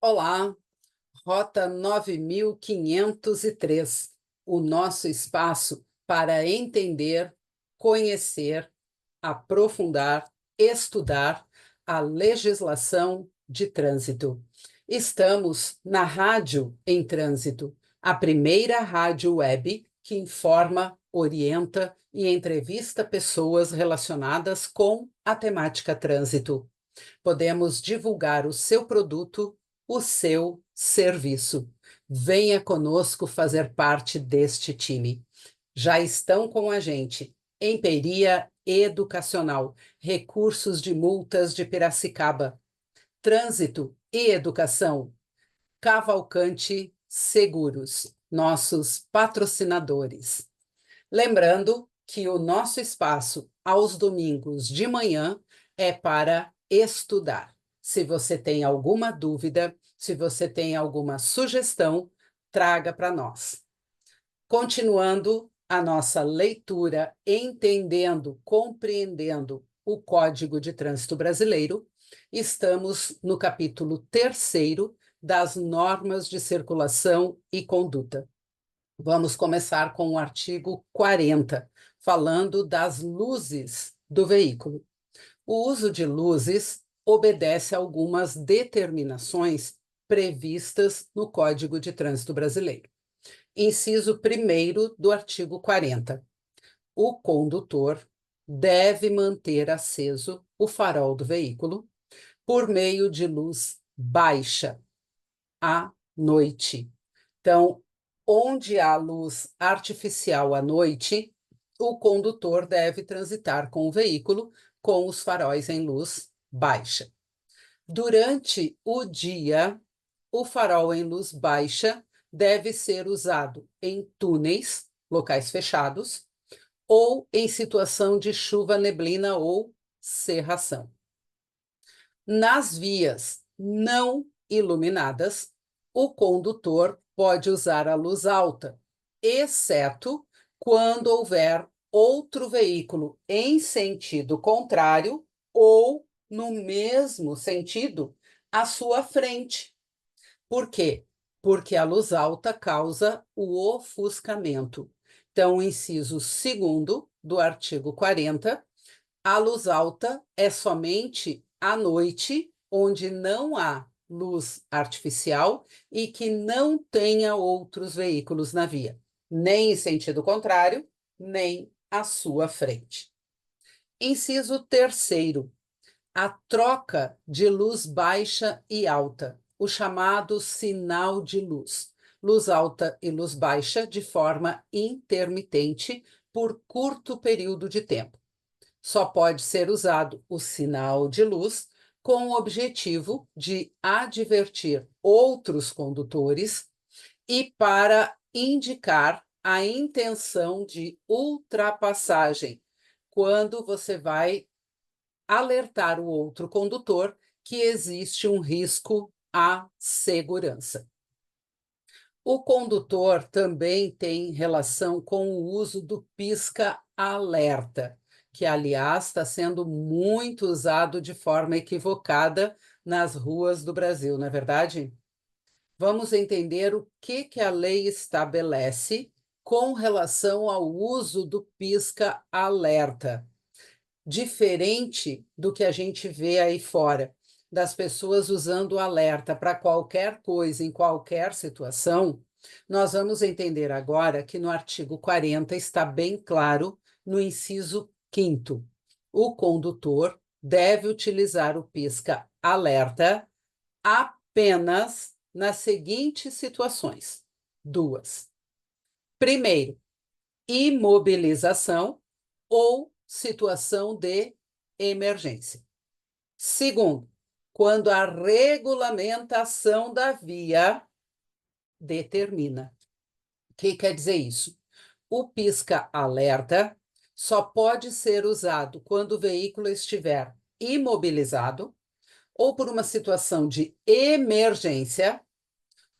Olá, Rota 9503, o nosso espaço para entender, conhecer, aprofundar, estudar a legislação de trânsito. Estamos na Rádio em Trânsito, a primeira rádio web que informa, orienta e entrevista pessoas relacionadas com a temática trânsito. Podemos divulgar o seu produto, o seu serviço. Venha conosco fazer parte deste time. Já estão com a gente Emperia Educacional, Recursos de Multas de Piracicaba, Trânsito e Educação, Cavalcante Seguros, nossos patrocinadores. Lembrando que o nosso espaço aos domingos de manhã é para estudar. Se você tem alguma dúvida, se você tem alguma sugestão, traga para nós. Continuando a nossa leitura, entendendo, compreendendo o Código de Trânsito Brasileiro, estamos no capítulo 3º das normas de circulação e conduta. Vamos começar com o artigo 40, falando das luzes do veículo. O uso de luzes obedece a algumas determinações previstas no Código de Trânsito Brasileiro. Inciso 1º do artigo 40. O condutor deve manter aceso o farol do veículo por meio de luz baixa à noite. Então, onde há luz artificial à noite, o condutor deve transitar com o veículo com os faróis em luz baixa. Durante o dia, o farol em luz baixa deve ser usado em túneis, locais fechados, ou em situação de chuva, neblina ou cerração. Nas vias não iluminadas, o condutor pode usar a luz alta, exceto quando houver outro veículo em sentido contrário ou no mesmo sentido à sua frente. Por quê? Porque a luz alta causa o ofuscamento. Então, o inciso 2º do artigo 40, a luz alta é somente à noite, onde não há luz artificial e que não tenha outros veículos na via, nem em sentido contrário, nem à sua frente. Inciso 3º, a troca de luz baixa e alta, o chamado sinal de luz. Luz alta e luz baixa de forma intermitente por curto período de tempo. Só pode ser usado o sinal de luz com o objetivo de advertir outros condutores e para indicar a intenção de ultrapassagem, quando você vai alertar o outro condutor que existe um risco à segurança. O condutor também tem relação com o uso do pisca-alerta, que, aliás, está sendo muito usado de forma equivocada nas ruas do Brasil, não é verdade? Vamos entender o que a lei estabelece com relação ao uso do pisca-alerta. Diferente do que a gente vê aí fora, das pessoas usando o alerta para qualquer coisa, em qualquer situação, nós vamos entender agora que no artigo 40 está bem claro, no inciso 5º, o condutor deve utilizar o pisca-alerta apenas nas seguintes situações: duas. Primeiro, imobilização ou situação de emergência. Segundo, quando a regulamentação da via determina. O que quer dizer isso? O pisca-alerta só pode ser usado quando o veículo estiver imobilizado ou por uma situação de emergência,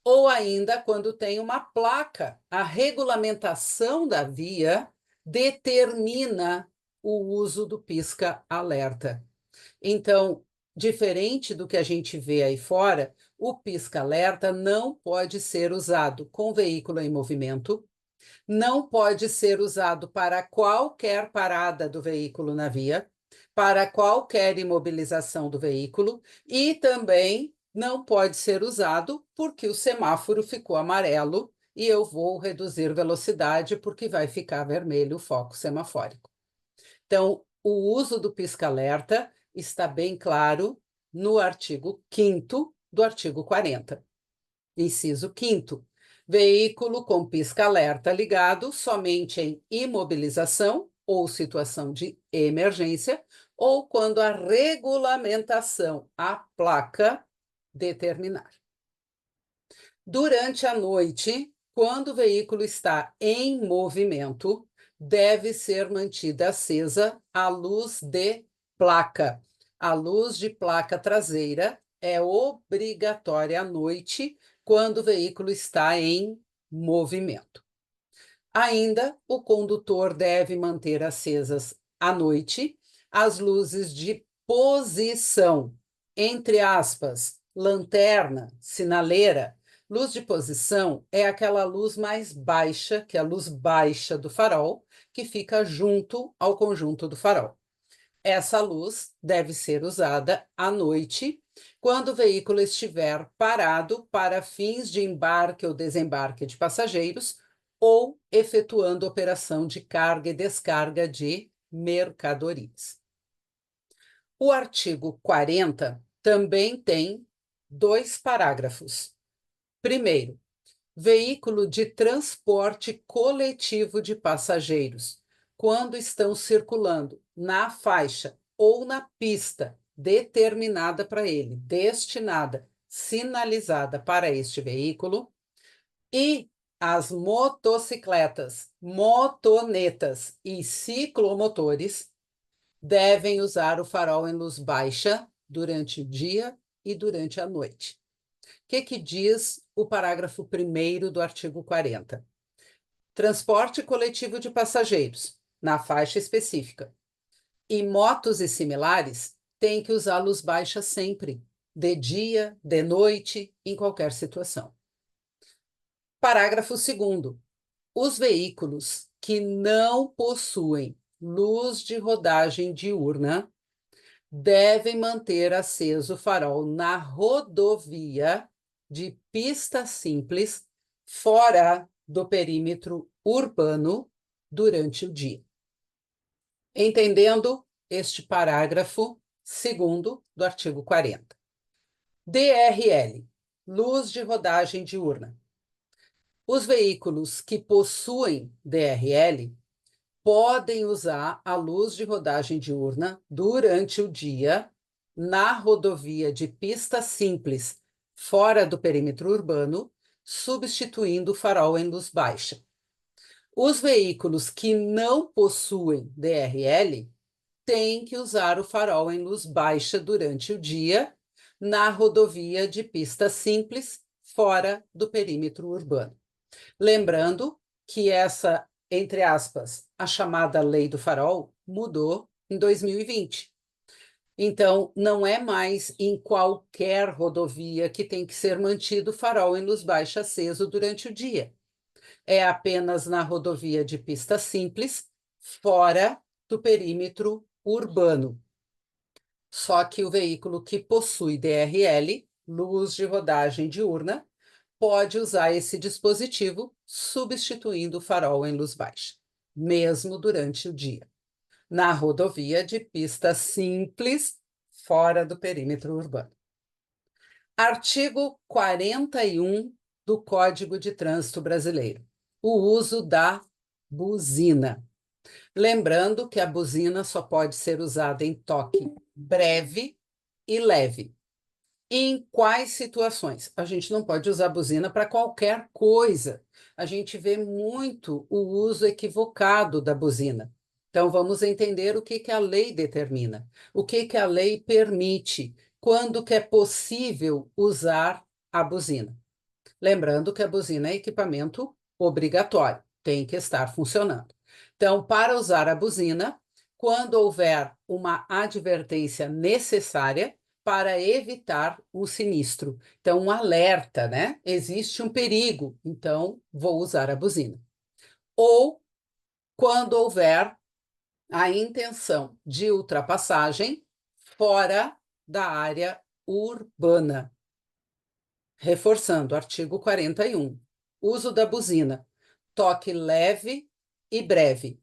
ou ainda quando tem uma placa. A regulamentação da via determina o uso do pisca-alerta. Então, diferente do que a gente vê aí fora, o pisca-alerta não pode ser usado com veículo em movimento, não pode ser usado para qualquer parada do veículo na via, para qualquer imobilização do veículo e também não pode ser usado porque o semáforo ficou amarelo e eu vou reduzir velocidade porque vai ficar vermelho o foco semafórico. Então, o uso do pisca-alerta está bem claro no artigo 5º do artigo 40. Inciso 5º. Veículo com pisca-alerta ligado somente em imobilização ou situação de emergência ou quando a regulamentação, a placa, determinar. Durante a noite, quando o veículo está em movimento, deve ser mantida acesa a luz de placa. A luz de placa traseira é obrigatória à noite, quando o veículo está em movimento. Ainda, o condutor deve manter acesas à noite as luzes de posição, entre aspas, lanterna, sinaleira. Luz de posição é aquela luz mais baixa, que é a luz baixa do farol, que fica junto ao conjunto do farol. Essa luz deve ser usada à noite, quando o veículo estiver parado para fins de embarque ou desembarque de passageiros ou efetuando operação de carga e descarga de mercadorias. O artigo 40 também tem 2 parágrafos. Primeiro, veículo de transporte coletivo de passageiros, quando estão circulando na faixa ou na pista determinada para ele, destinada, sinalizada para este veículo, e as motocicletas, motonetas e ciclomotores devem usar o farol em luz baixa durante o dia e durante a noite. O que diz o parágrafo 1º do artigo 40? Transporte coletivo de passageiros, na faixa específica, e motos e similares têm que usar luz baixa sempre, de dia, de noite, em qualquer situação. Parágrafo 2º. Os veículos que não possuem luz de rodagem diurna devem manter aceso o farol na rodovia de pista simples, fora do perímetro urbano, durante o dia. Entendendo este parágrafo 2º do artigo 40. DRL, luz de rodagem diurna. Os veículos que possuem DRL podem usar a luz de rodagem diurna durante o dia na rodovia de pista simples, fora do perímetro urbano, substituindo o farol em luz baixa. Os veículos que não possuem DRL têm que usar o farol em luz baixa durante o dia na rodovia de pista simples, fora do perímetro urbano. Lembrando que essa, entre aspas, a chamada Lei do Farol mudou em 2020. Então, não é mais em qualquer rodovia que tem que ser mantido o farol em luz baixa aceso durante o dia. É apenas na rodovia de pista simples, fora do perímetro urbano. Só que o veículo que possui DRL, luz de rodagem diurna, pode usar esse dispositivo substituindo o farol em luz baixa, mesmo durante o dia, na rodovia de pista simples, fora do perímetro urbano. Artigo 41 do Código de Trânsito Brasileiro. O uso da buzina. Lembrando que a buzina só pode ser usada em toque breve e leve. Em quais situações? A gente não pode usar buzina para qualquer coisa. A gente vê muito o uso equivocado da buzina. Então, vamos entender o que a lei determina, o que a lei permite, quando que é possível usar a buzina. Lembrando que a buzina é equipamento obrigatório, tem que estar funcionando. Então, para usar a buzina, quando houver uma advertência necessária, para evitar o sinistro. Então, um alerta, né? Existe um perigo, então vou usar a buzina. Ou quando houver a intenção de ultrapassagem fora da área urbana. Reforçando, artigo 41. Uso da buzina. Toque leve e breve.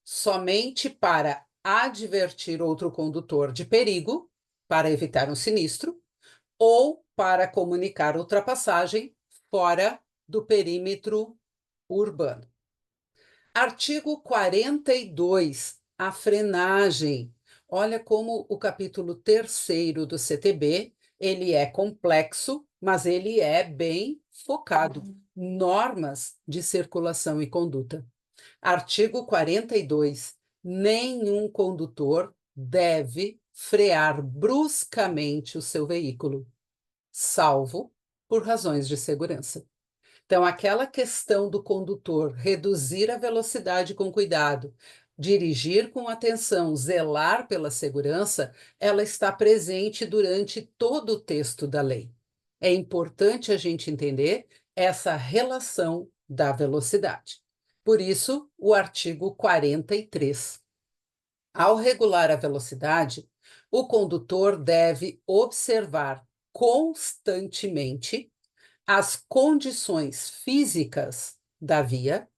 Somente para advertir outro condutor de perigo, para evitar um sinistro, ou para comunicar ultrapassagem fora do perímetro urbano. Artigo 42, a frenagem. Olha como o capítulo 3º do CTB, ele é complexo, mas ele é bem focado. Normas de circulação e conduta. Artigo 42. Nenhum condutor deve frear bruscamente o seu veículo, salvo por razões de segurança. Então, aquela questão do condutor reduzir a velocidade com cuidado, dirigir com atenção, zelar pela segurança, ela está presente durante todo o texto da lei. É importante a gente entender essa relação da velocidade. Por isso, o artigo 43. Ao regular a velocidade, o condutor deve observar constantemente as condições físicas da via,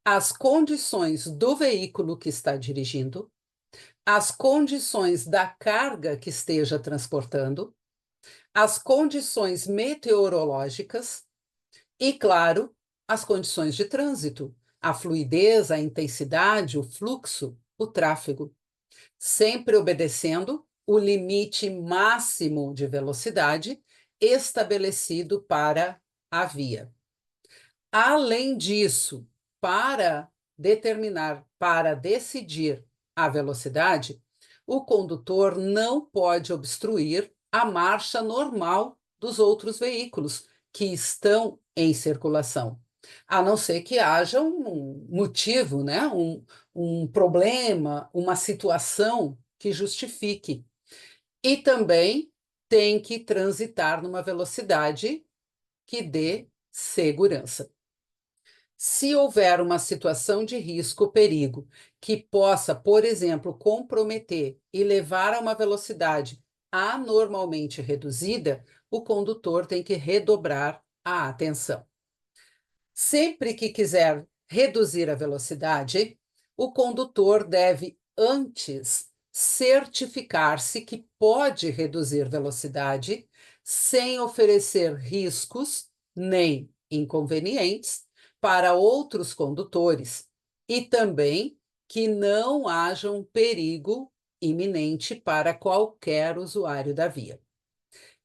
as condições do veículo que está dirigindo, as condições da carga que esteja transportando, as condições meteorológicas e, claro, as condições de trânsito, a fluidez, a intensidade, o fluxo, o tráfego, sempre obedecendo o limite máximo de velocidade estabelecido para a via. Além disso, para decidir a velocidade, o condutor não pode obstruir a marcha normal dos outros veículos que estão em circulação, a não ser que haja um motivo, né? Um problema, uma situação que justifique. E também tem que transitar numa velocidade que dê segurança. Se houver uma situação de risco ou perigo que possa, por exemplo, comprometer e levar a uma velocidade anormalmente reduzida, o condutor tem que redobrar a atenção. Sempre que quiser reduzir a velocidade, o condutor deve antes certificar-se que pode reduzir velocidade sem oferecer riscos nem inconvenientes para outros condutores e também que não haja um perigo iminente para qualquer usuário da via.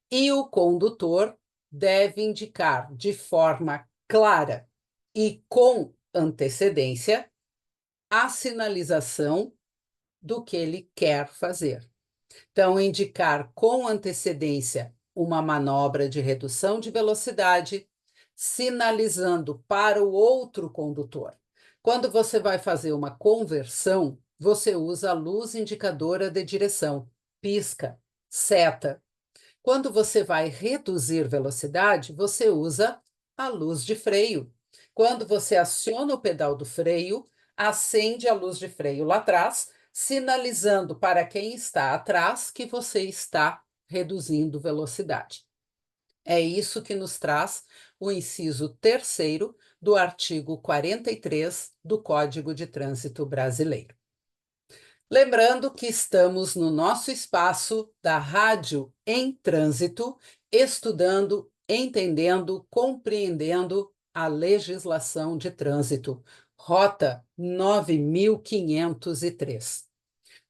E o condutor deve indicar de forma clara e com antecedência a sinalização do que ele quer fazer. Então, indicar com antecedência uma manobra de redução de velocidade, sinalizando para o outro condutor. Quando você vai fazer uma conversão, você usa a luz indicadora de direção, pisca, seta. Quando você vai reduzir velocidade, você usa a luz de freio. Quando você aciona o pedal do freio, acende a luz de freio lá atrás, sinalizando para quem está atrás que você está reduzindo velocidade. É isso que nos traz o inciso 3º do artigo 43 do Código de Trânsito Brasileiro. Lembrando que estamos no nosso espaço da Rádio em Trânsito, estudando, entendendo, compreendendo a legislação de trânsito, Rota 9503.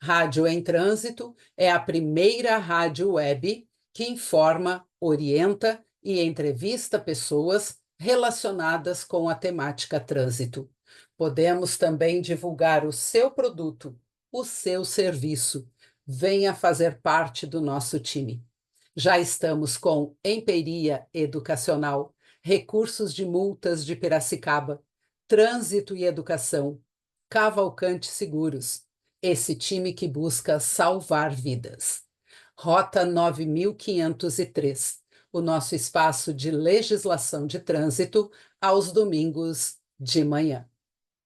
Rádio em Trânsito é a primeira rádio web que informa, orienta e entrevista pessoas relacionadas com a temática trânsito. Podemos também divulgar o seu produto, o seu serviço. Venha fazer parte do nosso time. Já estamos com Emperia Educacional, Recursos de Multas de Piracicaba, Trânsito e Educação, Cavalcante Seguros, esse time que busca salvar vidas. Rota 9503, o nosso espaço de legislação de trânsito aos domingos de manhã.